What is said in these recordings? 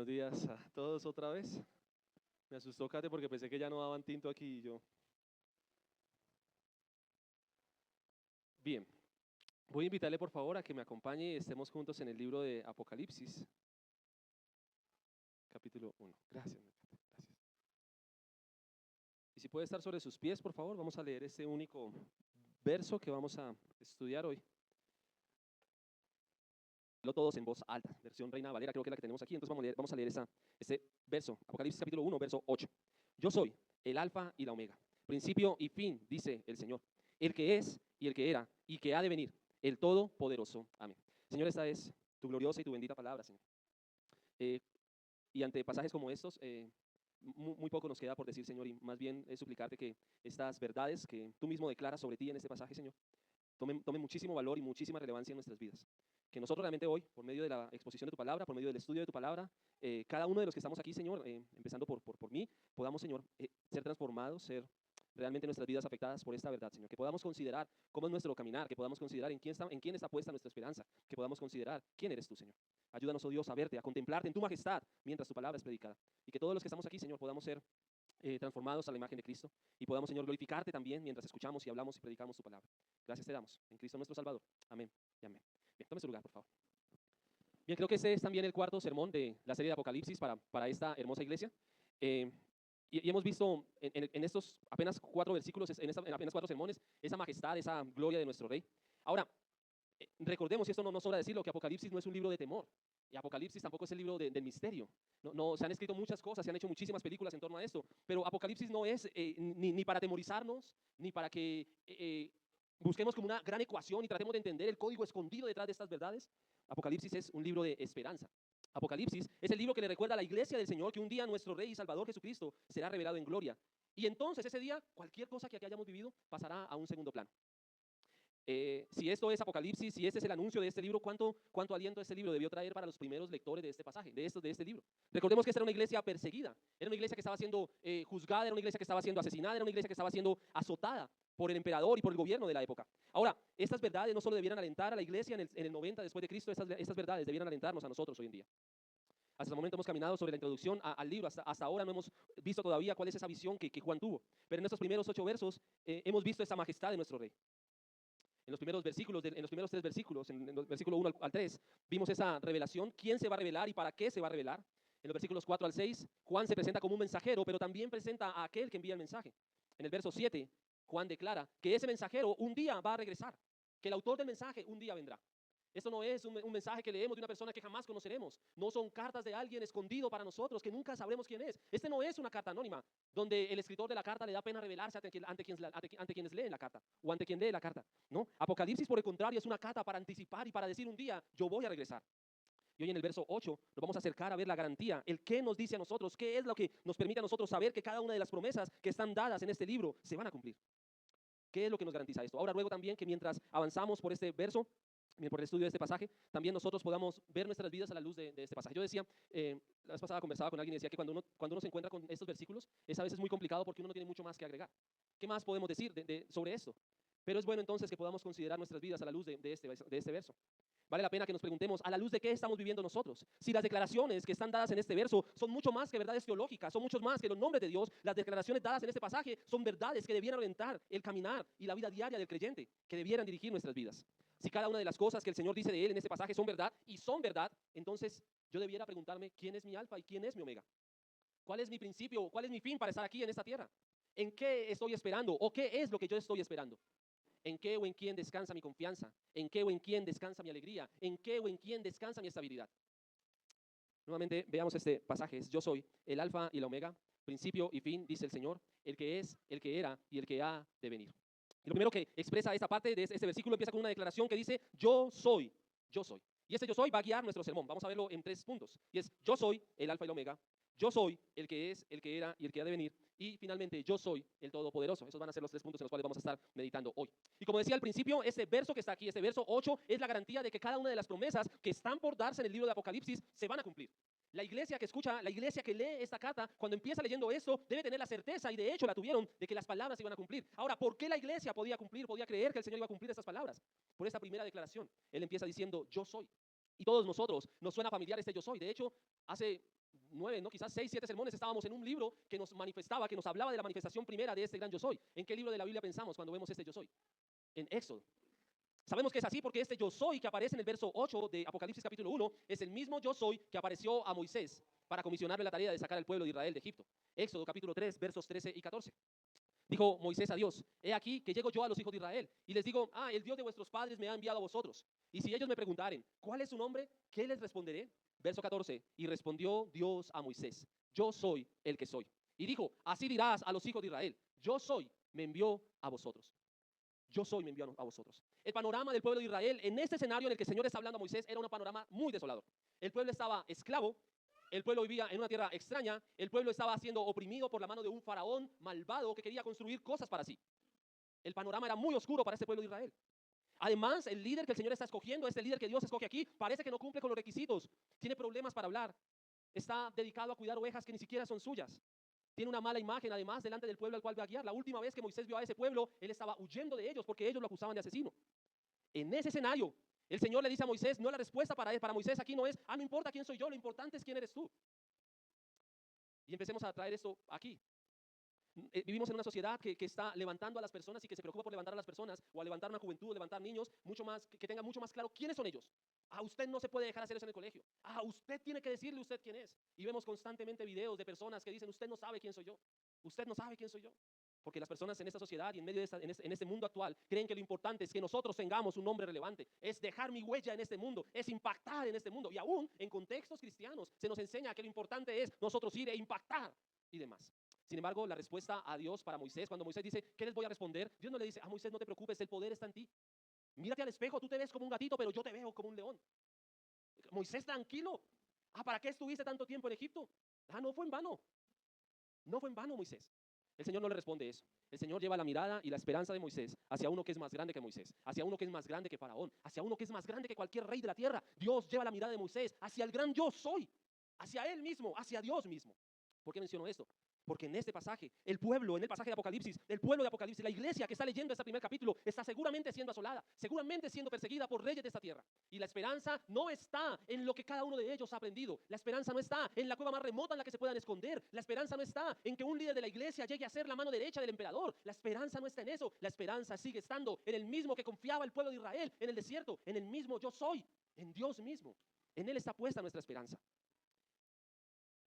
Buenos días a todos otra vez. Me asustó Kate porque pensé que ya no daban tinto aquí y yo. Bien, voy a invitarle por favor a que me acompañe y estemos juntos en el libro de Apocalipsis, capítulo 1. Gracias, Kate, gracias. Y si puede estar sobre sus pies, por favor, vamos a leer este único verso que vamos a estudiar hoy. Lo todos en voz alta, versión Reina Valera, creo que es la que tenemos aquí. Entonces vamos a leer este verso, Apocalipsis capítulo 1, verso 8. Yo soy el alfa y la omega, principio y fin, dice el Señor, el que es y el que era y que ha de venir, el Todopoderoso. Amén. Señor, esta es tu gloriosa y tu bendita palabra, Señor. Y ante pasajes como estos, muy poco nos queda por decir, Señor, y más bien es suplicarte que estas verdades que tú mismo declaras sobre ti en este pasaje, Señor, tomen muchísimo valor y muchísima relevancia en nuestras vidas. Que nosotros realmente hoy, por medio de la exposición de tu palabra, por medio del estudio de tu palabra, cada uno de los que estamos aquí, Señor, empezando por mí, podamos, Señor, ser transformados, ser realmente nuestras vidas afectadas por esta verdad, Señor. Que podamos considerar cómo es nuestro caminar, que podamos considerar en quién está puesta nuestra esperanza, que podamos considerar quién eres tú, Señor. Ayúdanos, oh Dios, a verte, a contemplarte en tu majestad mientras tu palabra es predicada. Y que todos los que estamos aquí, Señor, podamos ser transformados a la imagen de Cristo y podamos, Señor, glorificarte también mientras escuchamos y hablamos y predicamos tu palabra. Gracias te damos en Cristo nuestro Salvador. Amén y amén. Bien, tome su lugar, por favor. Bien, creo que este es también el cuarto sermón de la serie de Apocalipsis para esta hermosa iglesia. Y hemos visto en estos apenas 4 versículos, en apenas 4 sermones, esa majestad, esa gloria de nuestro Rey. Ahora, recordemos, y esto no nos sobra decirlo, que Apocalipsis no es un libro de temor. Y Apocalipsis tampoco es el libro del misterio. No, se han escrito muchas cosas, se han hecho muchísimas películas en torno a esto, pero Apocalipsis no es ni para atemorizarnos, ni para que busquemos como una gran ecuación y tratemos de entender el código escondido detrás de estas verdades. Apocalipsis es un libro de esperanza. Apocalipsis es el libro que le recuerda a la iglesia del Señor que un día nuestro Rey y Salvador Jesucristo será revelado en gloria. Y entonces ese día cualquier cosa que aquí hayamos vivido pasará a un segundo plano. Si esto es Apocalipsis, si este es el anuncio de este libro, ¿cuánto aliento este libro debió traer para los primeros lectores de este pasaje, de este libro? Recordemos que esta era una iglesia perseguida, era una iglesia que estaba siendo juzgada, era una iglesia que estaba siendo asesinada, era una iglesia que estaba siendo azotada por el emperador y por el gobierno de la época. Ahora, estas verdades no solo debieran alentar a la iglesia en el 90 después de Cristo, estas verdades debieran alentarnos a nosotros hoy en día. Hasta el momento hemos caminado sobre la introducción al libro, hasta ahora no hemos visto todavía cuál es esa visión que Juan tuvo, pero en estos primeros 8 versos hemos visto esa majestad de nuestro Rey. En los primeros versículos, en los primeros 3 versículos, en el versículo 1 al 3, vimos esa revelación, quién se va a revelar y para qué se va a revelar. En los versículos 4 al 6, Juan se presenta como un mensajero, pero también presenta a aquel que envía el mensaje. En el verso 7, Juan declara que ese mensajero un día va a regresar, que el autor del mensaje un día vendrá. Esto no es un mensaje que leemos de una persona que jamás conoceremos. No son cartas de alguien escondido para nosotros que nunca sabremos quién es. Este no es una carta anónima donde el escritor de la carta le da pena revelarse ante quienes leen la carta o ante quien lee la carta. ¿No? Apocalipsis, por el contrario, es una carta para anticipar y para decir un día, yo voy a regresar. Y hoy en el verso 8 nos vamos a acercar a ver la garantía, el qué nos dice a nosotros, qué es lo que nos permite a nosotros saber que cada una de las promesas que están dadas en este libro se van a cumplir. ¿Qué es lo que nos garantiza esto? Ahora ruego también que mientras avanzamos por este verso, por el estudio de este pasaje, también nosotros podamos ver nuestras vidas a la luz de este pasaje. Yo decía, la vez pasada conversaba con alguien y decía que cuando uno se encuentra con estos versículos, es a veces muy complicado porque uno no tiene mucho más que agregar. ¿Qué más podemos decir sobre esto? Pero es bueno entonces que podamos considerar nuestras vidas a la luz de este verso. Vale la pena que nos preguntemos a la luz de qué estamos viviendo nosotros. Si las declaraciones que están dadas en este verso son mucho más que verdades teológicas, son mucho más que los nombres de Dios, las declaraciones dadas en este pasaje son verdades que debieran orientar el caminar y la vida diaria del creyente, que debieran dirigir nuestras vidas. Si cada una de las cosas que el Señor dice de Él en este pasaje son verdad y son verdad, entonces yo debiera preguntarme quién es mi alfa y quién es mi omega. ¿Cuál es mi principio? ¿Cuál es mi fin para estar aquí en esta tierra? ¿En qué estoy esperando? ¿O qué es lo que yo estoy esperando? ¿En qué o en quién descansa mi confianza? ¿En qué o en quién descansa mi alegría? ¿En qué o en quién descansa mi estabilidad? Nuevamente veamos este pasaje. Yo soy el alfa y la omega, principio y fin, dice el Señor, el que es, el que era y el que ha de venir. Y lo primero que expresa esta parte de este versículo empieza con una declaración que dice, yo soy, yo soy. Y este yo soy va a guiar nuestro sermón. Vamos a verlo en 3 puntos. Y es, yo soy el alfa y la omega, yo soy el que es, el que era y el que ha de venir. Y finalmente, yo soy el Todopoderoso. Esos van a ser los 3 puntos en los cuales vamos a estar meditando hoy. Y como decía al principio, este verso que está aquí, este verso 8, es la garantía de que cada una de las promesas que están por darse en el libro de Apocalipsis se van a cumplir. La iglesia que escucha, la iglesia que lee esta carta, cuando empieza leyendo esto, debe tener la certeza, y de hecho la tuvieron, de que las palabras se iban a cumplir. Ahora, ¿por qué la iglesia podía cumplir, podía creer que el Señor iba a cumplir estas palabras? Por esta primera declaración. Él empieza diciendo, yo soy. Y todos nosotros nos suena familiar este yo soy. De hecho, hace 9, ¿no? Quizás 6, 7 sermones estábamos en un libro que nos manifestaba, que nos hablaba de la manifestación primera de este gran yo soy. ¿En qué libro de la Biblia pensamos cuando vemos este yo soy? En Éxodo. Sabemos que es así porque este yo soy que aparece en el verso 8 de Apocalipsis capítulo 1 es el mismo yo soy que apareció a Moisés para comisionarle la tarea de sacar al pueblo de Israel de Egipto. Éxodo capítulo 3, versos 13 y 14. Dijo Moisés a Dios, he aquí que llego yo a los hijos de Israel y les digo, el Dios de vuestros padres me ha enviado a vosotros. Y si ellos me preguntaren, ¿cuál es su nombre? ¿Qué les responderé? Verso 14, y respondió Dios a Moisés, yo soy el que soy. Y dijo, así dirás a los hijos de Israel, yo soy, me envió a vosotros. Yo soy, me envió a vosotros. El panorama del pueblo de Israel en este escenario en el que el Señor está hablando a Moisés era un panorama muy desolador. El pueblo estaba esclavo, el pueblo vivía en una tierra extraña, el pueblo estaba siendo oprimido por la mano de un faraón malvado que quería construir cosas para sí. El panorama era muy oscuro para este pueblo de Israel. Además, el líder que el Señor está escogiendo, este líder que Dios escoge aquí, parece que no cumple con los requisitos, tiene problemas para hablar, está dedicado a cuidar ovejas que ni siquiera son suyas. Tiene una mala imagen, además, delante del pueblo al cual va a guiar. La última vez que Moisés vio a ese pueblo, él estaba huyendo de ellos porque ellos lo acusaban de asesino. En ese escenario, el Señor le dice a Moisés, no la respuesta para Moisés aquí no es, no importa quién soy yo, lo importante es quién eres tú. Y empecemos a traer esto aquí. Vivimos en una sociedad que está levantando a las personas y que se preocupa por levantar a las personas o a levantar una juventud, levantar niños, mucho más, que tengan mucho más claro quiénes son ellos. Usted no se puede dejar hacer eso en el colegio. Usted tiene que decirle usted quién es. Y vemos constantemente videos de personas que dicen, usted no sabe quién soy yo. Usted no sabe quién soy yo. Porque las personas en esta sociedad y en medio de en este mundo actual creen que lo importante es que nosotros tengamos un nombre relevante, es dejar mi huella en este mundo, es impactar en este mundo. Y aún en contextos cristianos se nos enseña que lo importante es nosotros ir e impactar y demás. Sin embargo, la respuesta a Dios para Moisés, cuando Moisés dice, ¿qué les voy a responder? Dios no le dice, Moisés, no te preocupes, el poder está en ti. Mírate al espejo, tú te ves como un gatito, pero yo te veo como un león. Moisés, tranquilo. ¿Para qué estuviste tanto tiempo en Egipto? No fue en vano. No fue en vano, Moisés. El Señor no le responde eso. El Señor lleva la mirada y la esperanza de Moisés hacia uno que es más grande que Moisés, hacia uno que es más grande que Faraón, hacia uno que es más grande que cualquier rey de la tierra. Dios lleva la mirada de Moisés hacia el gran yo soy, hacia él mismo, hacia Dios mismo. ¿Por qué menciono esto? Porque en este pasaje, el pueblo, en el pasaje de Apocalipsis, el pueblo de Apocalipsis, la iglesia que está leyendo este primer capítulo, está seguramente siendo asolada, seguramente siendo perseguida por reyes de esta tierra. Y la esperanza no está en lo que cada uno de ellos ha aprendido. La esperanza no está en la cueva más remota en la que se puedan esconder. La esperanza no está en que un líder de la iglesia llegue a ser la mano derecha del emperador. La esperanza no está en eso. La esperanza sigue estando en el mismo que confiaba el pueblo de Israel en el desierto, en el mismo yo soy, en Dios mismo. En él está puesta nuestra esperanza.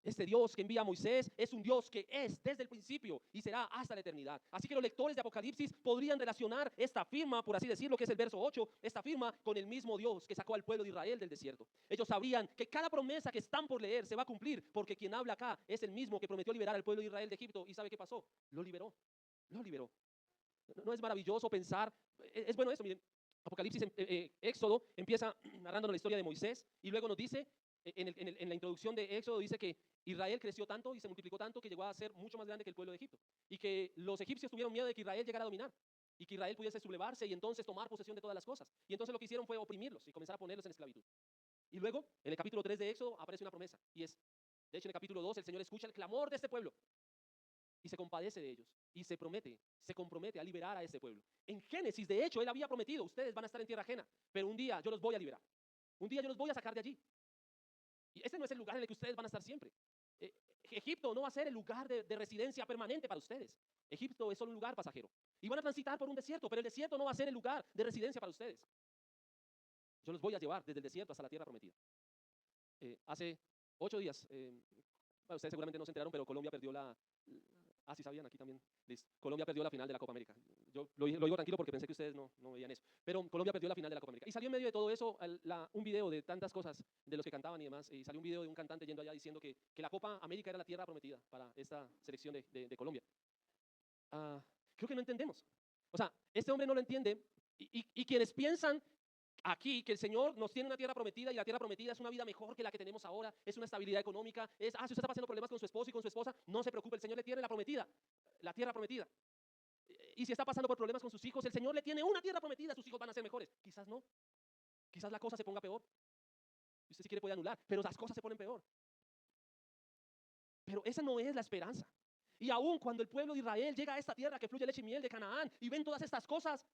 Este Dios que envía a Moisés es un Dios que es desde el principio y será hasta la eternidad. Así que los lectores de Apocalipsis podrían relacionar esta firma, por así decirlo, que es el verso 8, esta firma con el mismo Dios que sacó al pueblo de Israel del desierto. Ellos sabrían que cada promesa que están por leer se va a cumplir porque quien habla acá es el mismo que prometió liberar al pueblo de Israel de Egipto. ¿Y sabe qué pasó? Lo liberó. Lo liberó. ¿No es maravilloso pensar? Es bueno esto, miren. Apocalipsis, Éxodo empieza narrándonos la historia de Moisés y luego nos dice, en la introducción de Éxodo dice que Israel creció tanto y se multiplicó tanto que llegó a ser mucho más grande que el pueblo de Egipto y que los egipcios tuvieron miedo de que Israel llegara a dominar y que Israel pudiese sublevarse y entonces tomar posesión de todas las cosas. Y entonces lo que hicieron fue oprimirlos y comenzar a ponerlos en esclavitud. Y luego, en el capítulo 3 de Éxodo aparece una promesa y es, de hecho en el capítulo 2 el Señor escucha el clamor de este pueblo y se compadece de ellos y se compromete a liberar a este pueblo. En Génesis, de hecho, él había prometido, ustedes van a estar en tierra ajena, pero un día yo los voy a liberar. Un día yo los voy a sacar de allí. Y ese no es el lugar en el que ustedes van a estar siempre. Egipto no va a ser el lugar de residencia permanente para ustedes. Egipto es solo un lugar pasajero. Y van a transitar por un desierto, pero el desierto no va a ser el lugar de residencia para ustedes. Yo los voy a llevar desde el desierto hasta la tierra prometida. Hace 8 días, bueno, ustedes seguramente no se enteraron, pero Colombia perdió sí sabían, aquí también. Listo. Colombia perdió la final de la Copa América. Yo lo digo tranquilo porque pensé que ustedes no veían eso. Pero Colombia perdió la final de la Copa América. Y salió en medio de todo eso un video de tantas cosas de los que cantaban y demás. Y salió un video de un cantante yendo allá diciendo que la Copa América era la tierra prometida para esta selección de Colombia. Creo que no entendemos. O sea, este hombre no lo entiende. Y quienes piensan aquí que el Señor nos tiene una tierra prometida y la tierra prometida es una vida mejor que la que tenemos ahora, es una estabilidad económica, si usted está pasando problemas con su esposo y con su esposa, no se preocupe, el Señor le tiene la prometida, la tierra prometida. Y si está pasando por problemas con sus hijos, el Señor le tiene una tierra prometida, sus hijos van a ser mejores. Quizás no, quizás la cosa se ponga peor. Usted si quiere puede anular, pero las cosas se ponen peor. Pero esa no es la esperanza. Y aún cuando el pueblo de Israel llega a esta tierra que fluye leche y miel de Canaán y ven todas estas cosas,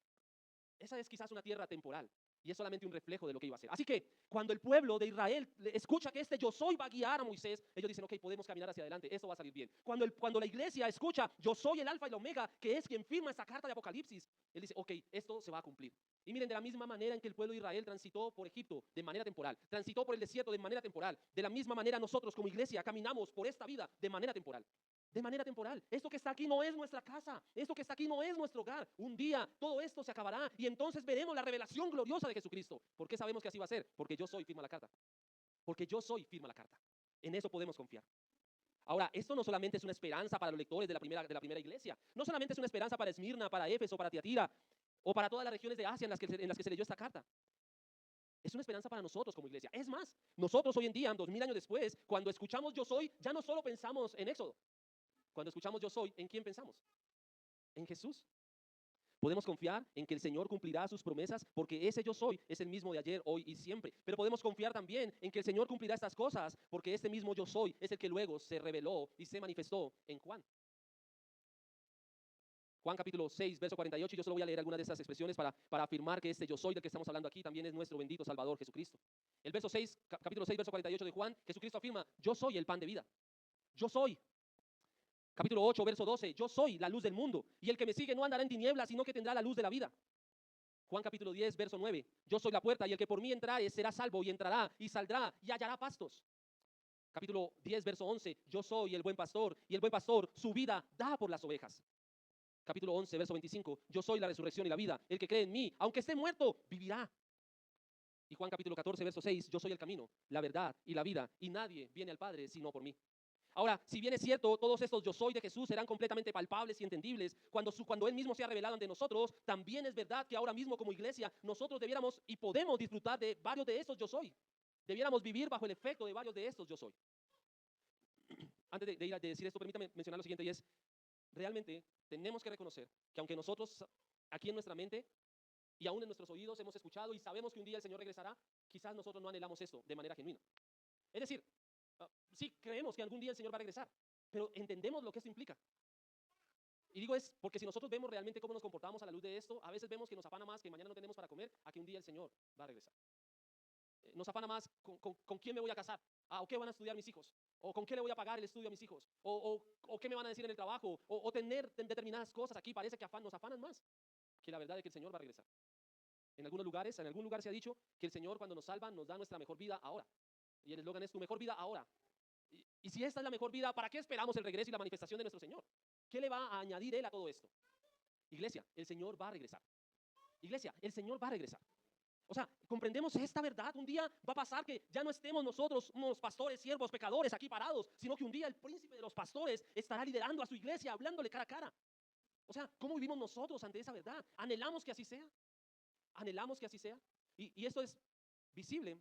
esa es quizás una tierra temporal. Y es solamente un reflejo de lo que iba a hacer. Así que cuando el pueblo de Israel escucha que este yo soy va a guiar a Moisés, ellos dicen, ok, podemos caminar hacia adelante, eso va a salir bien. Cuando la iglesia escucha, yo soy el alfa y la omega, que es quien firma esta carta de Apocalipsis, él dice, ok, esto se va a cumplir. Y miren, de la misma manera en que el pueblo de Israel transitó por Egipto de manera temporal, transitó por el desierto de manera temporal, de la misma manera nosotros como iglesia caminamos por esta vida de manera temporal. De manera temporal. Esto que está aquí no es nuestra casa. Esto que está aquí no es nuestro hogar. Un día todo esto se acabará y entonces veremos la revelación gloriosa de Jesucristo. ¿Por qué sabemos que así va a ser? Porque yo soy, firma la carta. Porque yo soy, firma la carta. En eso podemos confiar. Ahora, esto no solamente es una esperanza para los lectores de la primera iglesia. No solamente es una esperanza para Esmirna, para Éfeso, para Tiatira o para todas las regiones de Asia en las que se leyó esta carta. Es una esperanza para nosotros como iglesia. Es más, nosotros hoy en día, 2000 años después, cuando escuchamos yo soy, ya no solo pensamos en Éxodo. Cuando escuchamos yo soy, ¿en quién pensamos? En Jesús. Podemos confiar en que el Señor cumplirá sus promesas porque ese yo soy es el mismo de ayer, hoy y siempre. Pero podemos confiar también en que el Señor cumplirá estas cosas porque este mismo yo soy es el que luego se reveló y se manifestó en Juan. Juan capítulo 6, verso 48, y yo solo voy a leer algunas de estas expresiones para afirmar que este yo soy del que estamos hablando aquí también es nuestro bendito Salvador Jesucristo. El verso 6, capítulo 6, verso 48 de Juan, Jesucristo afirma, yo soy el pan de vida. Yo soy. Capítulo 8, verso 12, yo soy la luz del mundo, y el que me sigue no andará en tinieblas, sino que tendrá la luz de la vida. Juan capítulo 10, verso 9, yo soy la puerta, y el que por mí entrare será salvo, y entrará, y saldrá, y hallará pastos. Capítulo 10, verso 11, yo soy el buen pastor, y el buen pastor su vida da por las ovejas. Capítulo 11, verso 25, yo soy la resurrección y la vida, el que cree en mí, aunque esté muerto, vivirá. Y Juan capítulo 14, verso 6, yo soy el camino, la verdad y la vida, y nadie viene al Padre sino por mí. Ahora, si bien es cierto, todos estos yo soy de Jesús serán completamente palpables y entendibles cuando Él mismo sea revelado ante nosotros, también es verdad que ahora mismo como iglesia nosotros debiéramos y podemos disfrutar de varios de estos yo soy. Debiéramos vivir bajo el efecto de varios de estos yo soy. Antes de ir a decir esto, permítame mencionar lo siguiente y es, realmente tenemos que reconocer que aunque nosotros aquí en nuestra mente y aún en nuestros oídos hemos escuchado y sabemos que un día el Señor regresará, quizás nosotros no anhelamos esto de manera genuina. Es decir, sí creemos que algún día el Señor va a regresar, pero entendemos lo que esto implica. Y digo es porque si nosotros vemos realmente cómo nos comportamos a la luz de esto, a veces vemos que nos afana más que mañana no tenemos para comer a que un día el Señor va a regresar. Nos afana más con quién me voy a casar, o qué van a estudiar mis hijos, o con qué le voy a pagar el estudio a mis hijos, o qué me van a decir en el trabajo, o tener determinadas cosas aquí parece que nos afanan más que la verdad de que el Señor va a regresar. En algunos lugares, en algún lugar se ha dicho que el Señor cuando nos salva nos da nuestra mejor vida ahora. Y el eslogan es tu mejor vida ahora. Y si esta es la mejor vida, ¿para qué esperamos el regreso y la manifestación de nuestro Señor? ¿Qué le va a añadir Él a todo esto? Iglesia, el Señor va a regresar. Iglesia, el Señor va a regresar. O sea, comprendemos esta verdad. Un día va a pasar que ya no estemos nosotros, unos pastores, siervos, pecadores aquí parados, sino que un día el príncipe de los pastores estará liderando a su iglesia, hablándole cara a cara. O sea, ¿cómo vivimos nosotros ante esa verdad? ¿Anhelamos que así sea? ¿Anhelamos que así sea? Y esto es visible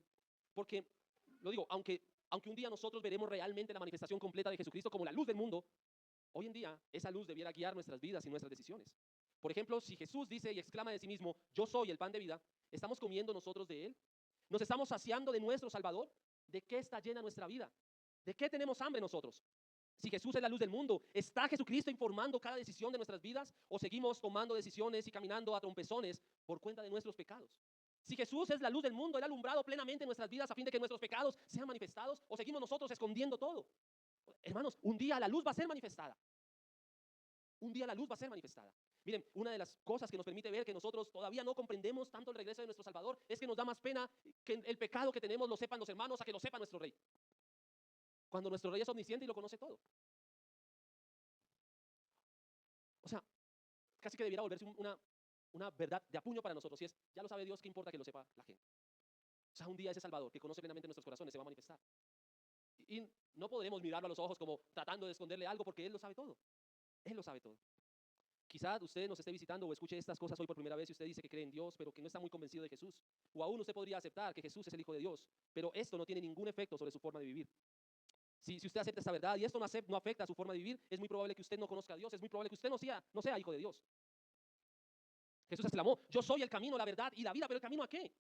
porque, lo digo, aunque un día nosotros veremos realmente la manifestación completa de Jesucristo como la luz del mundo, hoy en día esa luz debiera guiar nuestras vidas y nuestras decisiones. Por ejemplo, si Jesús dice y exclama de sí mismo, yo soy el pan de vida, ¿estamos comiendo nosotros de Él? ¿Nos estamos saciando de nuestro Salvador? ¿De qué está llena nuestra vida? ¿De qué tenemos hambre nosotros? Si Jesús es la luz del mundo, ¿está Jesucristo informando cada decisión de nuestras vidas? ¿O seguimos tomando decisiones y caminando a trompezones por cuenta de nuestros pecados? Si Jesús es la luz del mundo, Él ha alumbrado plenamente nuestras vidas a fin de que nuestros pecados sean manifestados, ¿o seguimos nosotros escondiendo todo? Hermanos, un día la luz va a ser manifestada. Un día la luz va a ser manifestada. Miren, una de las cosas que nos permite ver que nosotros todavía no comprendemos tanto el regreso de nuestro Salvador es que nos da más pena que el pecado que tenemos lo sepan los hermanos a que lo sepa nuestro Rey. Cuando nuestro Rey es omnisciente y lo conoce todo. O sea, casi que debiera volverse una verdad de apuño para nosotros. Y es, ya lo sabe Dios, ¿qué importa que lo sepa la gente? O sea, un día ese Salvador que conoce plenamente nuestros corazones se va a manifestar. Y no podremos mirarlo a los ojos como tratando de esconderle algo porque Él lo sabe todo. Él lo sabe todo. Quizás usted nos esté visitando o escuche estas cosas hoy por primera vez y usted dice que cree en Dios, pero que no está muy convencido de Jesús. O aún usted podría aceptar que Jesús es el Hijo de Dios, pero esto no tiene ningún efecto sobre su forma de vivir. Si usted acepta esta verdad y esto no afecta a su forma de vivir, es muy probable que usted no conozca a Dios, es muy probable que usted no sea hijo de Dios. Jesús exclamó, yo soy el camino, la verdad y la vida, pero ¿el camino a qué?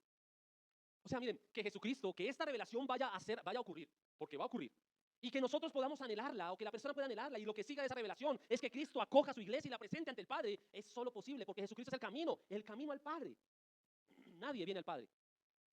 O sea, miren, que Jesucristo, que esta revelación vaya a ocurrir, porque va a ocurrir, y que nosotros podamos anhelarla o que la persona pueda anhelarla y lo que siga de esa revelación es que Cristo acoja a su iglesia y la presente ante el Padre, es solo posible porque Jesucristo es el camino al Padre. nadie viene al Padre.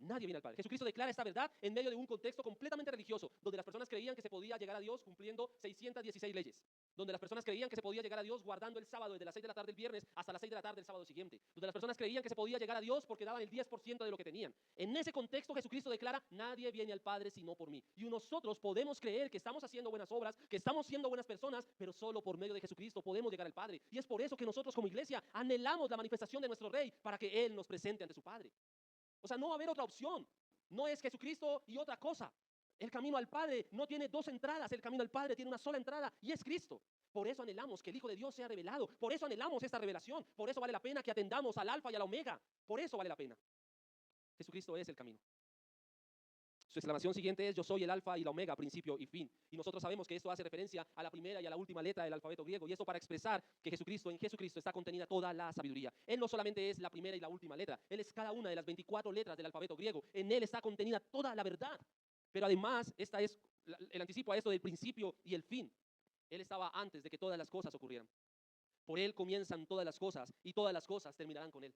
Nadie viene al Padre. Jesucristo declara esta verdad en medio de un contexto completamente religioso, donde las personas creían que se podía llegar a Dios cumpliendo 616 leyes, donde las personas creían que se podía llegar a Dios guardando el sábado desde las 6 de la tarde del viernes hasta las 6 de la tarde del sábado siguiente, donde las personas creían que se podía llegar a Dios porque daban el 10% de lo que tenían. En ese contexto Jesucristo declara, nadie viene al Padre sino por mí. Y nosotros podemos creer que estamos haciendo buenas obras, que estamos siendo buenas personas, pero solo por medio de Jesucristo podemos llegar al Padre. Y es por eso que nosotros como iglesia anhelamos la manifestación de nuestro Rey para que Él nos presente ante su Padre. O sea, no va a haber otra opción. No es Jesucristo y otra cosa. El camino al Padre no tiene dos entradas, el camino al Padre tiene una sola entrada y es Cristo. Por eso anhelamos que el Hijo de Dios sea revelado, por eso anhelamos esta revelación, por eso vale la pena que atendamos al Alfa y al Omega, por eso vale la pena. Jesucristo es el camino. Su exclamación siguiente es, yo soy el Alfa y la Omega, principio y fin. Y nosotros sabemos que esto hace referencia a la primera y a la última letra del alfabeto griego, y esto para expresar que en Jesucristo está contenida toda la sabiduría. Él no solamente es la primera y la última letra, Él es cada una de las 24 letras del alfabeto griego. En Él está contenida toda la verdad. Pero además, esta es el anticipo a esto del principio y el fin. Él estaba antes de que todas las cosas ocurrieran. Por Él comienzan todas las cosas y todas las cosas terminarán con Él.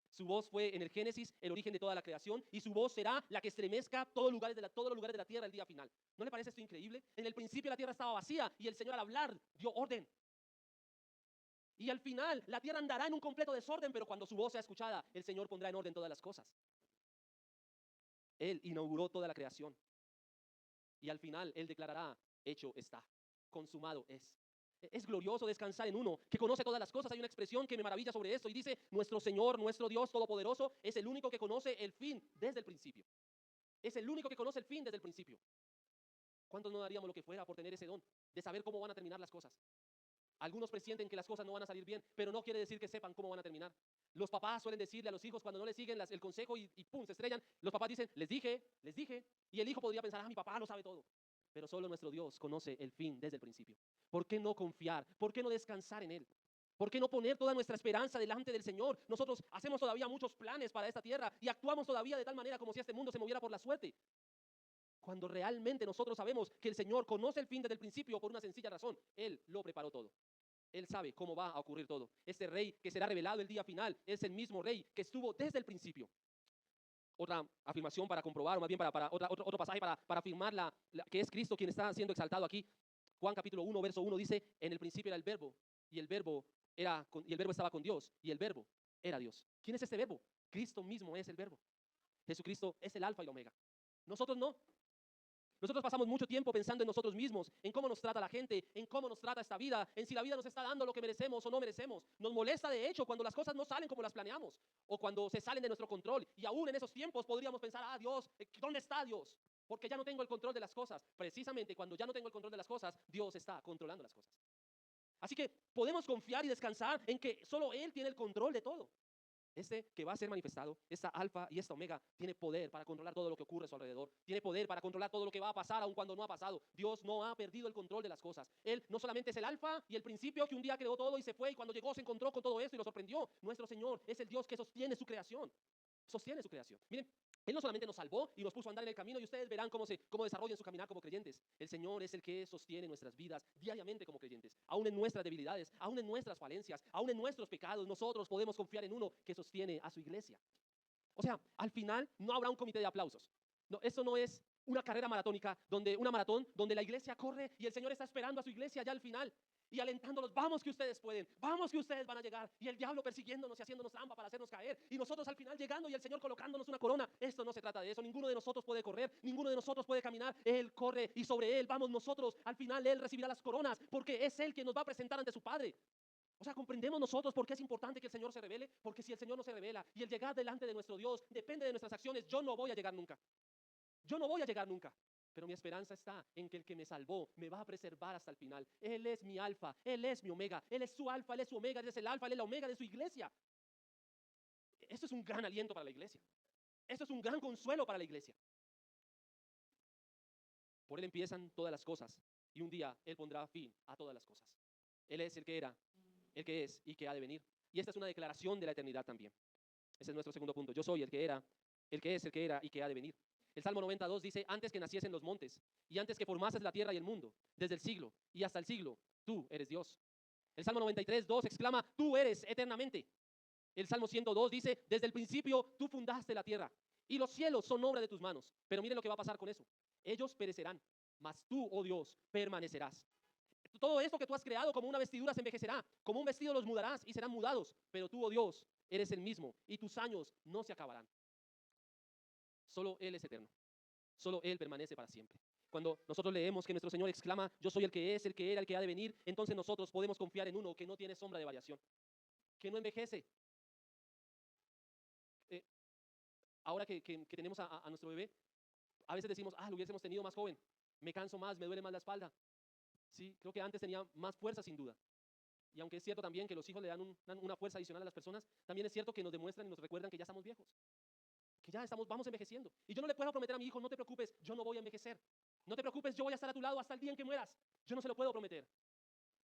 Su voz fue en el Génesis el origen de toda la creación y su voz será la que estremezca todos los lugares de la tierra el día final. ¿No le parece esto increíble? En el principio la tierra estaba vacía y el Señor al hablar dio orden. Y al final la tierra andará en un completo desorden, pero cuando su voz sea escuchada, el Señor pondrá en orden todas las cosas. Él inauguró toda la creación. Y al final Él declarará, hecho está, consumado es. Es glorioso descansar en uno que conoce todas las cosas. Hay una expresión que me maravilla sobre esto y dice, nuestro Señor, nuestro Dios Todopoderoso es el único que conoce el fin desde el principio. Es el único que conoce el fin desde el principio. ¿Cuántos no daríamos lo que fuera por tener ese don de saber cómo van a terminar las cosas? Algunos presienten que las cosas no van a salir bien, pero no quiere decir que sepan cómo van a terminar. Los papás suelen decirle a los hijos cuando no les siguen el consejo y pum, se estrellan. Los papás dicen, les dije. Y el hijo podría pensar, mi papá lo sabe todo. Pero solo nuestro Dios conoce el fin desde el principio. ¿Por qué no confiar? ¿Por qué no descansar en Él? ¿Por qué no poner toda nuestra esperanza delante del Señor? Nosotros hacemos todavía muchos planes para esta tierra y actuamos todavía de tal manera como si este mundo se moviera por la suerte. Cuando realmente nosotros sabemos que el Señor conoce el fin desde el principio por una sencilla razón. Él lo preparó todo. Él sabe cómo va a ocurrir todo. Este rey que será revelado el día final es el mismo rey que estuvo desde el principio. Otra afirmación para comprobar, o más bien otro pasaje para afirmar que es Cristo quien está siendo exaltado aquí. Juan capítulo 1, verso 1 dice, en el principio era el verbo, y el verbo estaba con Dios, y el verbo era Dios. ¿Quién es este verbo? Cristo mismo es el verbo. Jesucristo es el alfa y la omega. Nosotros no. Nosotros pasamos mucho tiempo pensando en nosotros mismos, en cómo nos trata la gente, en cómo nos trata esta vida, en si la vida nos está dando lo que merecemos o no merecemos. Nos molesta de hecho cuando las cosas no salen como las planeamos o cuando se salen de nuestro control. Y aún en esos tiempos podríamos pensar, Dios, ¿dónde está Dios? Porque ya no tengo el control de las cosas. Precisamente cuando ya no tengo el control de las cosas, Dios está controlando las cosas. Así que podemos confiar y descansar en que solo Él tiene el control de todo. Este que va a ser manifestado, esta alfa y esta omega, tiene poder para controlar todo lo que ocurre a su alrededor. Tiene poder para controlar todo lo que va a pasar aun cuando no ha pasado. Dios no ha perdido el control de las cosas. Él no solamente es el alfa y el principio que un día creó todo y se fue y cuando llegó se encontró con todo esto y lo sorprendió. Nuestro Señor es el Dios que sostiene su creación. Sostiene su creación. Miren, Él no solamente nos salvó y nos puso a andar en el camino y ustedes verán cómo desarrollan su caminar como creyentes. El Señor es el que sostiene nuestras vidas diariamente como creyentes. Aún en nuestras debilidades, aún en nuestras falencias, aún en nuestros pecados, nosotros podemos confiar en uno que sostiene a su iglesia. O sea, al final no habrá un comité de aplausos. No, esto no es una carrera maratónica, una maratón donde la iglesia corre y el Señor está esperando a su iglesia ya al final y alentándolos, vamos que ustedes pueden, vamos que ustedes van a llegar, y el diablo persiguiéndonos y haciéndonos trampa para hacernos caer, y nosotros al final llegando y el Señor colocándonos una corona. Esto no se trata de eso. Ninguno de nosotros puede correr, ninguno de nosotros puede caminar. Él corre y sobre Él vamos nosotros. Al final Él recibirá las coronas porque es Él quien nos va a presentar ante su Padre. O sea, comprendemos nosotros por qué es importante que el Señor se revele, porque si el Señor no se revela y el llegar delante de nuestro Dios depende de nuestras acciones, yo no voy a llegar nunca. Yo no voy a llegar nunca. Pero mi esperanza está en que el que me salvó me va a preservar hasta el final. Él es mi alfa, Él es mi omega, Él es su alfa, Él es su omega, Él es el alfa, Él es la omega de su iglesia. Esto es un gran aliento para la iglesia. Esto es un gran consuelo para la iglesia. Por Él empiezan todas las cosas y un día Él pondrá fin a todas las cosas. Él es el que era, el que es y que ha de venir. Y esta es una declaración de la eternidad también. Ese es nuestro segundo punto. Yo soy el que era, el que es, el que era y que ha de venir. El Salmo 92 dice, antes que naciesen los montes y antes que formases la tierra y el mundo, desde el siglo y hasta el siglo, tú eres Dios. El Salmo 93, 2 exclama, tú eres eternamente. El Salmo 102 dice, desde el principio tú fundaste la tierra y los cielos son obra de tus manos. Pero miren lo que va a pasar con eso. Ellos perecerán, mas tú, oh Dios, permanecerás. Todo esto que tú has creado como una vestidura se envejecerá, como un vestido los mudarás y serán mudados. Pero tú, oh Dios, eres el mismo y tus años no se acabarán. Solo Él es eterno. Solo Él permanece para siempre. Cuando nosotros leemos que nuestro Señor exclama, yo soy el que es, el que era, el que ha de venir, entonces nosotros podemos confiar en uno que no tiene sombra de variación, que no envejece. Eh, Ahora que tenemos a nuestro bebé, a veces decimos, lo hubiésemos tenido más joven, me canso más, me duele más la espalda. Sí, creo que antes tenía más fuerza sin duda. Y aunque es cierto también que los hijos le dan una fuerza adicional a las personas, también es cierto que nos demuestran y nos recuerdan que ya estamos viejos, que ya vamos envejeciendo. Y yo no le puedo prometer a mi hijo, no te preocupes, yo no voy a envejecer. No te preocupes, yo voy a estar a tu lado hasta el día en que mueras. Yo no se lo puedo prometer.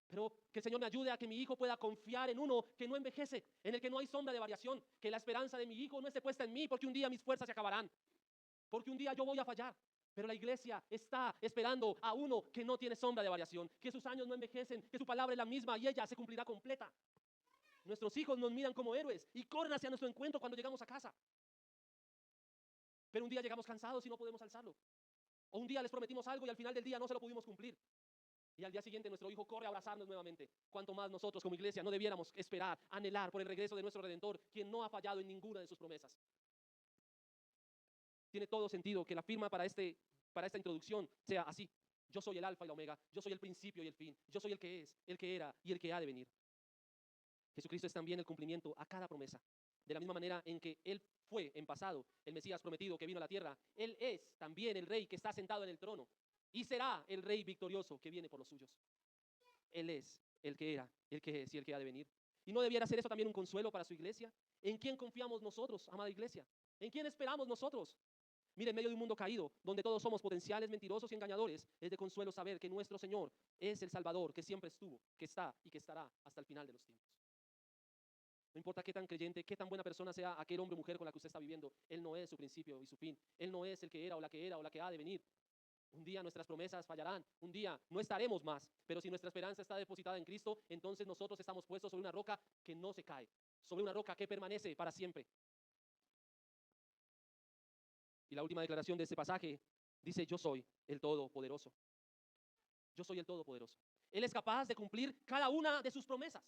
Pero que el Señor me ayude a que mi hijo pueda confiar en uno que no envejece, en el que no hay sombra de variación, que la esperanza de mi hijo no esté puesta en mí, porque un día mis fuerzas se acabarán, porque un día yo voy a fallar. Pero la iglesia está esperando a uno que no tiene sombra de variación, que sus años no envejecen, que su palabra es la misma y ella se cumplirá completa. Nuestros hijos nos miran como héroes y corren hacia nuestro encuentro cuando llegamos a casa. Pero un día llegamos cansados y no podemos alzarlo. O un día les prometimos algo y al final del día no se lo pudimos cumplir. Y al día siguiente nuestro hijo corre a abrazarnos nuevamente. Cuanto más nosotros como iglesia no debiéramos esperar, anhelar por el regreso de nuestro Redentor, quien no ha fallado en ninguna de sus promesas. Tiene todo sentido que la firma para esta introducción sea así. Yo soy el alfa y la omega, yo soy el principio y el fin, yo soy el que es, el que era y el que ha de venir. Jesucristo es también el cumplimiento a cada promesa. De la misma manera en que Él fue en pasado el Mesías prometido que vino a la tierra, Él es también el Rey que está sentado en el trono y será el Rey victorioso que viene por los suyos. Él es el que era, el que es y el que ha de venir. ¿Y no debiera ser eso también un consuelo para su iglesia? ¿En quién confiamos nosotros, amada iglesia? ¿En quién esperamos nosotros? Mire, en medio de un mundo caído, donde todos somos potenciales mentirosos y engañadores, es de consuelo saber que nuestro Señor es el Salvador, que siempre estuvo, que está y que estará hasta el final de los tiempos. No importa qué tan creyente, qué tan buena persona sea aquel hombre o mujer con la que usted está viviendo, Él no es su principio y su fin. Él no es el que era o la que ha de venir. Un día nuestras promesas fallarán, un día no estaremos más, pero si nuestra esperanza está depositada en Cristo, entonces nosotros estamos puestos sobre una roca que no se cae, sobre una roca que permanece para siempre. Y la última declaración de este pasaje dice, yo soy el Todopoderoso. Yo soy el Todopoderoso. Él es capaz de cumplir cada una de sus promesas.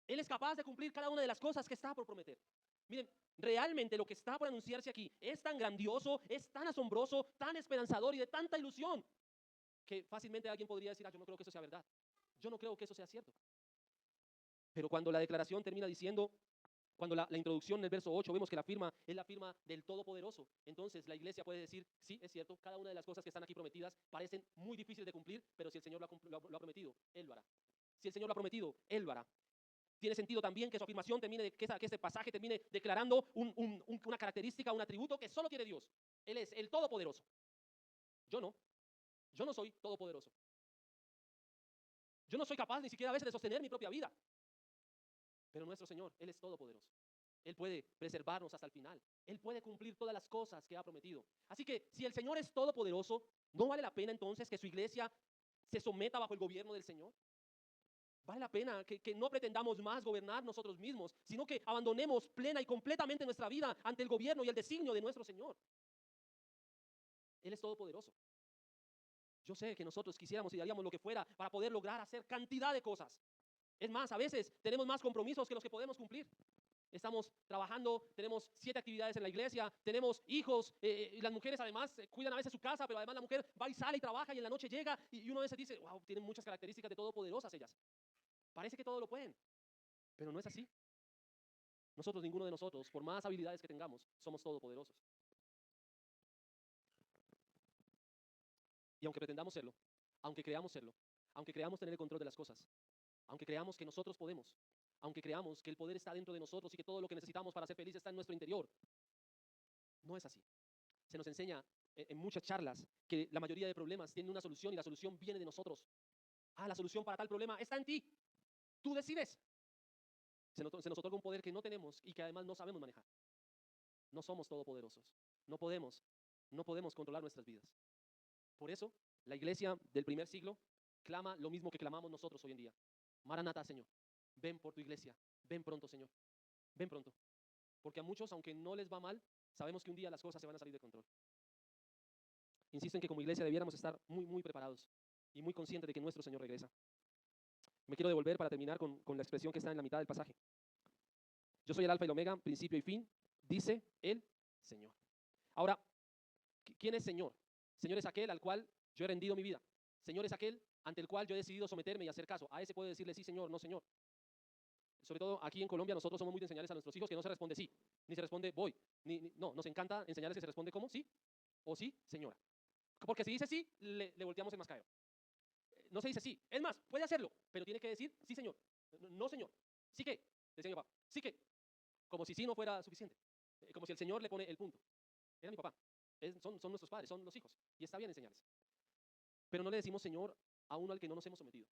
Él es capaz de cumplir cada una de las cosas que está por prometer. Miren, realmente lo que está por anunciarse aquí es tan grandioso, es tan asombroso, tan esperanzador y de tanta ilusión, que fácilmente alguien podría decir, yo no creo que eso sea verdad. Yo no creo que eso sea cierto. Pero cuando la declaración termina diciendo, cuando la introducción en el verso 8 vemos que la firma es la firma del Todopoderoso, entonces la iglesia puede decir, sí, es cierto, cada una de las cosas que están aquí prometidas parecen muy difíciles de cumplir, pero si el Señor lo ha prometido, Él lo hará. Si el Señor lo ha prometido, Él lo hará. Tiene sentido también que su afirmación termine, que este pasaje termine declarando una característica, un atributo que solo tiene Dios. Él es el Todopoderoso. Yo no soy todopoderoso. Yo no soy capaz ni siquiera a veces de sostener mi propia vida. Pero nuestro Señor, Él es todopoderoso. Él puede preservarnos hasta el final. Él puede cumplir todas las cosas que ha prometido. Así que si el Señor es todopoderoso, ¿no vale la pena entonces que su iglesia se someta bajo el gobierno del Señor? Vale la pena que no pretendamos más gobernar nosotros mismos, sino que abandonemos plena y completamente nuestra vida ante el gobierno y el designio de nuestro Señor. Él es todopoderoso. Yo sé que nosotros quisiéramos y daríamos lo que fuera para poder lograr hacer cantidad de cosas. Es más, a veces tenemos más compromisos que los que podemos cumplir. Estamos trabajando, tenemos 7 actividades en la iglesia, tenemos hijos, y las mujeres además cuidan a veces su casa, pero además la mujer va y sale y trabaja y en la noche llega y uno a veces dice, wow, tienen muchas características de todopoderosas ellas. Parece que todo lo pueden, pero no es así. Ninguno de nosotros, por más habilidades que tengamos, somos todopoderosos. Y aunque pretendamos serlo, aunque creamos serlo, aunque creamos tener el control de las cosas, aunque creamos que nosotros podemos, aunque creamos que el poder está dentro de nosotros y que todo lo que necesitamos para ser felices está en nuestro interior, no es así. Se nos enseña en muchas charlas que la mayoría de problemas tienen una solución y la solución viene de nosotros. La solución para tal problema está en ti. Tú decides. Se nos otorga un poder que no tenemos y que además no sabemos manejar. No somos todopoderosos. No podemos controlar nuestras vidas. Por eso, la iglesia del primer siglo clama lo mismo que clamamos nosotros hoy en día. Maranata, Señor. Ven por tu iglesia. Ven pronto, Señor. ven pronto. Porque a muchos, aunque no les va mal, sabemos que un día las cosas se van a salir de control. Insisto en que como iglesia debiéramos estar muy preparados y muy conscientes de que nuestro Señor regresa. Me quiero devolver para terminar con la expresión que está en la mitad del pasaje. Yo soy el alfa y el omega, principio y fin, dice el Señor. Ahora, ¿quién es Señor? Señor es aquel al cual yo he rendido mi vida. Señor es aquel ante el cual yo he decidido someterme y hacer caso. A ese puedo decirle sí, Señor, no, Señor. Sobre todo aquí en Colombia nosotros somos muy de enseñarles a nuestros hijos que no se responde sí, ni se responde voy. No, nos encanta enseñarles que se responde ¿cómo? Sí o sí, señora. Porque si dice sí, le volteamos el mascadero. No se dice sí. Es más, puede hacerlo, pero tiene que decir sí, señor. No, señor. Sí que, decía mi papá. Sí que. Como si sí no fuera suficiente. Como si el Señor le pone el punto. Era mi papá. Son nuestros padres, son los hijos. Y está bien enseñarles. Pero no le decimos Señor a uno al que no nos hemos sometido.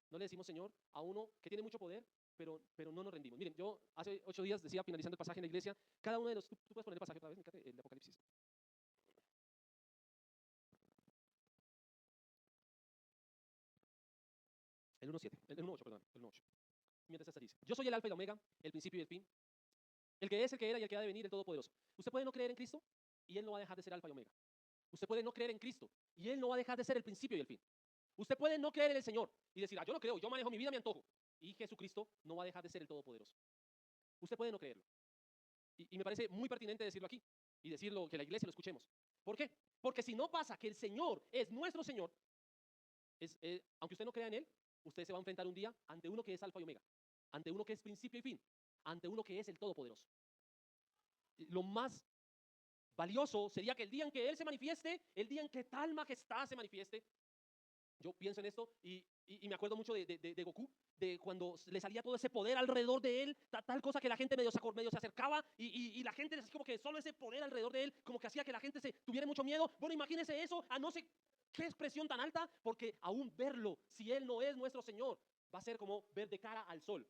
No le decimos Señor a uno que tiene mucho poder, pero no nos rendimos. Miren, yo hace 8 días decía, finalizando el pasaje en la iglesia, cada uno de los... ¿Tú puedes poner el pasaje otra vez? El de Apocalipsis. El 1.7, el 1.8, perdón, el 1.8. Mientras esta dice, yo soy el alfa y el omega, el principio y el fin, el que es, el que era y el que ha de venir, el todopoderoso. Usted puede no creer en Cristo y Él no va a dejar de ser alfa y omega. Usted puede no creer en Cristo y Él no va a dejar de ser el principio y el fin. Usted puede no creer en el Señor y decir, yo no creo, yo manejo mi vida a mi antojo. Y Jesucristo no va a dejar de ser el todopoderoso. Usted puede no creerlo. Y me parece muy pertinente decirlo aquí y decirlo, que la iglesia lo escuchemos. ¿Por qué? Porque si no pasa que el Señor es nuestro Señor, aunque usted no crea en Él, usted se va a enfrentar un día ante uno que es alfa y omega, ante uno que es principio y fin, ante uno que es el todopoderoso. Lo más valioso sería que el día en que Él se manifieste, el día en que tal majestad se manifieste, yo pienso en esto y me acuerdo mucho de Goku, de cuando le salía todo ese poder alrededor de él, tal cosa que la gente medio se acercaba y la gente así como que solo ese poder alrededor de él, como que hacía que la gente se tuviera mucho miedo. Bueno, imagínense eso, a no sé qué expresión tan alta, porque aún verlo, si Él no es nuestro Señor, va a ser como ver de cara al sol.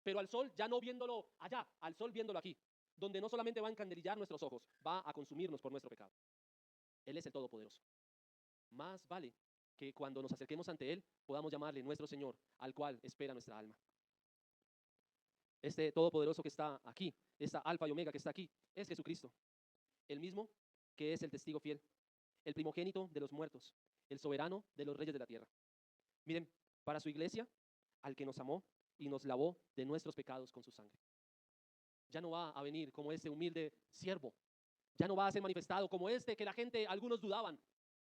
Pero al sol ya no viéndolo allá, al sol viéndolo aquí, donde no solamente va a encandelillar nuestros ojos, va a consumirnos por nuestro pecado. Él es el Todopoderoso. Más vale que cuando nos acerquemos ante Él podamos llamarle nuestro Señor, al cual espera nuestra alma. Este Todopoderoso que está aquí, esta Alfa y Omega que está aquí, es Jesucristo, el mismo que es el testigo fiel, el primogénito de los muertos, el soberano de los reyes de la tierra. Miren, para su iglesia, al que nos amó y nos lavó de nuestros pecados con su sangre. Ya no va a venir como este humilde siervo, ya no va a ser manifestado como este que la gente, algunos dudaban,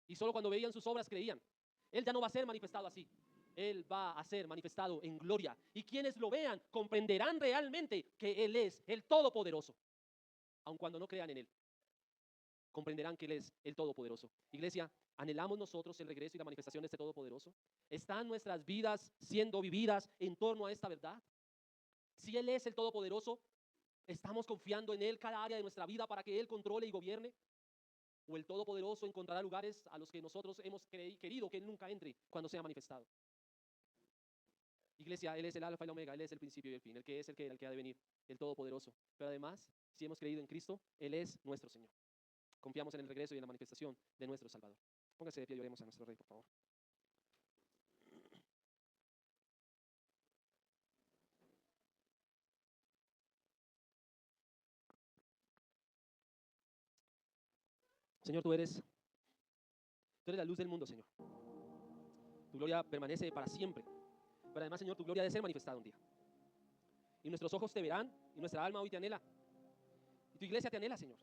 y solo cuando veían sus obras creían. Él ya no va a ser manifestado así. Él va a ser manifestado en gloria. Y quienes lo vean comprenderán realmente que Él es el Todopoderoso. Aun cuando no crean en Él, comprenderán que Él es el Todopoderoso. Iglesia, ¿anhelamos nosotros el regreso y la manifestación de este Todopoderoso? ¿Están nuestras vidas siendo vividas en torno a esta verdad? Si Él es el Todopoderoso, ¿estamos confiando en Él cada área de nuestra vida para que Él controle y gobierne? ¿O el Todopoderoso encontrará lugares a los que nosotros hemos querido que Él nunca entre cuando sea manifestado? Iglesia, Él es el alfa y el omega, Él es el principio y el fin, el que es, el que era, el que ha de venir, el Todopoderoso. Pero además, si hemos creído en Cristo, Él es nuestro Señor. Confiamos en el regreso y en la manifestación de nuestro Salvador. Póngase de pie y oremos a nuestro Rey, por favor. Señor, tú eres la luz del mundo, Señor. Tu gloria permanece para siempre. Pero además, Señor, tu gloria debe ser manifestada un día. Y nuestros ojos te verán y nuestra alma hoy te anhela. Y tu iglesia te anhela, Señor.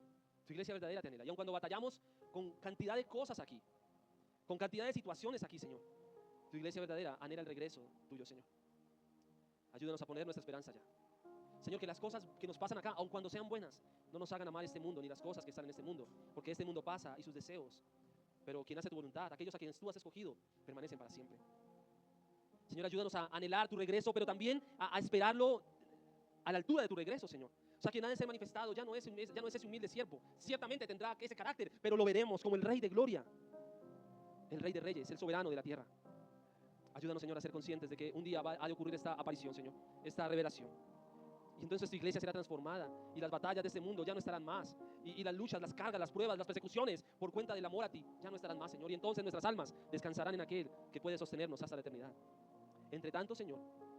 Tu iglesia verdadera te anhela. Y aun cuando batallamos con cantidad de cosas aquí, con cantidad de situaciones aquí, Señor, tu iglesia verdadera anhela el regreso tuyo, Señor. Ayúdanos a poner nuestra esperanza allá. Señor, que las cosas que nos pasan acá, aun cuando sean buenas, no nos hagan amar este mundo ni las cosas que están en este mundo, porque este mundo pasa y sus deseos, pero quien hace tu voluntad, aquellos a quienes tú has escogido, permanecen para siempre. Señor, ayúdanos a anhelar tu regreso, pero también a esperarlo a la altura de tu regreso, Señor. O sea, que nadie se ha manifestado, ya no es ese humilde siervo. Ciertamente tendrá ese carácter, pero lo veremos como el Rey de gloria, el Rey de reyes, el soberano de la tierra. Ayúdanos, Señor, a ser conscientes de que un día ha de ocurrir esta aparición, Señor, esta revelación. Y entonces tu iglesia será transformada y las batallas de este mundo ya no estarán más. Y las luchas, las cargas, las pruebas, las persecuciones por cuenta del amor a ti ya no estarán más, Señor. Y entonces nuestras almas descansarán en aquel que puede sostenernos hasta la eternidad. Entre tanto, Señor,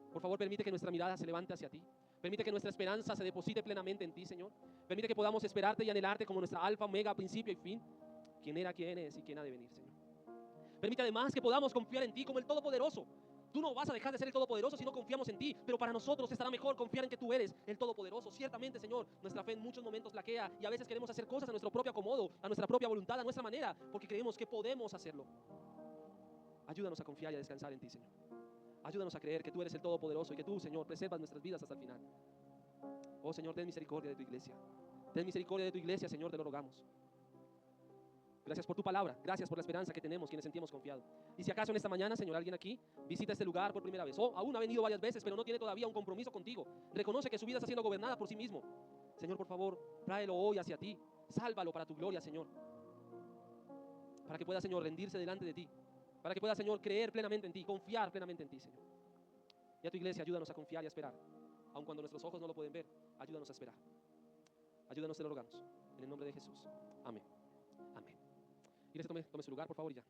por favor permite que nuestra mirada se levante hacia ti. Permite que nuestra esperanza se deposite plenamente en ti, Señor. Permite que podamos esperarte y anhelarte como nuestra alfa, omega, principio y fin. Quién era, quién es y quién ha de venir, Señor. Permite además que podamos confiar en ti como el Todopoderoso. Tú no vas a dejar de ser el Todopoderoso si no confiamos en ti, pero para nosotros estará mejor confiar en que tú eres el Todopoderoso. Ciertamente, Señor, nuestra fe en muchos momentos flaquea y a veces queremos hacer cosas a nuestro propio acomodo, a nuestra propia voluntad, a nuestra manera, porque creemos que podemos hacerlo. Ayúdanos a confiar y a descansar en ti, Señor. Ayúdanos a creer que tú eres el Todopoderoso y que tú, Señor, preservas nuestras vidas hasta el final. Oh, Señor, ten misericordia de tu iglesia. Ten misericordia de tu iglesia, Señor, te lo rogamos. Gracias por tu palabra, gracias por la esperanza que tenemos quienes sentimos confiado. Y si acaso en esta mañana, Señor, alguien aquí visita este lugar por primera vez, o aún ha venido varias veces, pero no tiene todavía un compromiso contigo, reconoce que su vida está siendo gobernada por sí mismo. Señor, por favor, tráelo hoy hacia ti, sálvalo para tu gloria, Señor. Para que pueda, Señor, rendirse delante de ti, para que pueda, Señor, creer plenamente en ti, confiar plenamente en ti, Señor. Y a tu iglesia, ayúdanos a confiar y a esperar, aun cuando nuestros ojos no lo pueden ver, ayúdanos a esperar. Ayúdanos, te lo rogamos, en el nombre de Jesús. Amén. Amén. Iglesia, tome su lugar, por favor, y ya.